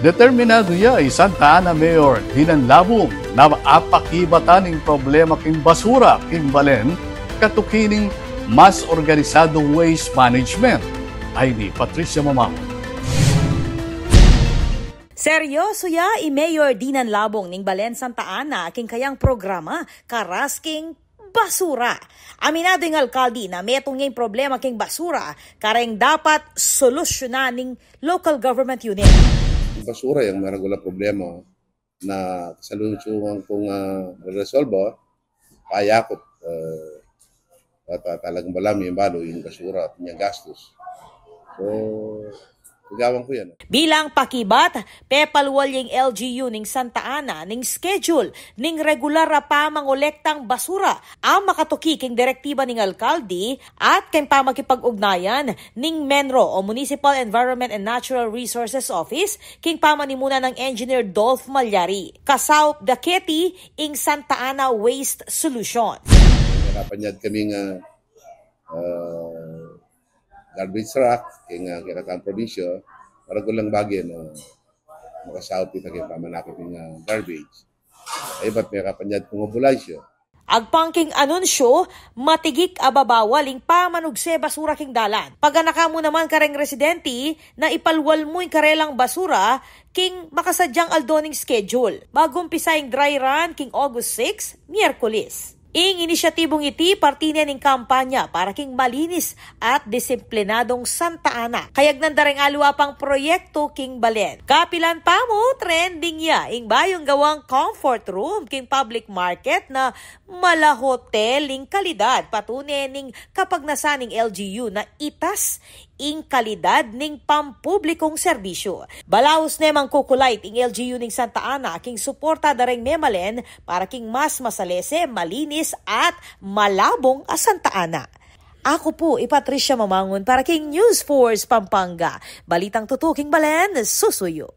Determinado niya Santa Ana Mayor Hinanlabong na apakibatan ng problema king basura king balen katukining mas organisadong waste management ay ni Patricia Mamang. Seryoso ya Mayor Hinanlabong ning Balen Santa Ana king kayang programa karas king basura. Aminado ng alkalde na metong ngayong problema king basura kareng dapat solusyonan ning local government unit. Basura yung maragula problema na kasalunsungan kung resolve payakot talagang balami yung balo yung basura at yung gastos. So, gagawin ko yan. Bilang pakibat, pepalwal yung LGU ning Santa Ana ning schedule ning regular pa mangolektang basura ang makatuki king direktiba ning alkalde at ken pa makipag-ugnayan ning MENRO o Municipal Environment and Natural Resources Office king pamanimuna ng Engineer Dolph Malyari. Kasaw Daketi ing Santa Ana Waste Solution. Napanyad kami nga garbage truck king kinatang probinsya para gulang bagay na makasahot kita kay pamanakit ng garbage. Ay ba't may kapanyad kong ambulansya? Agpangking anunsyo, matigik ababawaling pamanugse basura king dalan. Paganaka mo naman kareng residente na ipalwal mo yung karelang basura king makasadyang aldoning schedule. Bagong pisaying dry run king August 6, Miyerkules. Ing inisyatibong iti partine ning kampanya para king malinis at disiplinadong Santa Ana. Kayag nandareng alwa pang proyekto king Balen. Kapilan pa mo trending ya ing bayong gawang comfort room king public market na mala hotel ing kalidad patune ning kapag nasaning LGU na itas ing kalidad ning pampublikong serbisyo. Balaos nemang kukulait ing LGU ning Santa Ana king suporta dareng memalen para king mas masalese, malinis at malabong a Santa Ana. Ako po, Patricia Mamangon para king News Force Pampanga. Balitang tutuking Balen, susuyo.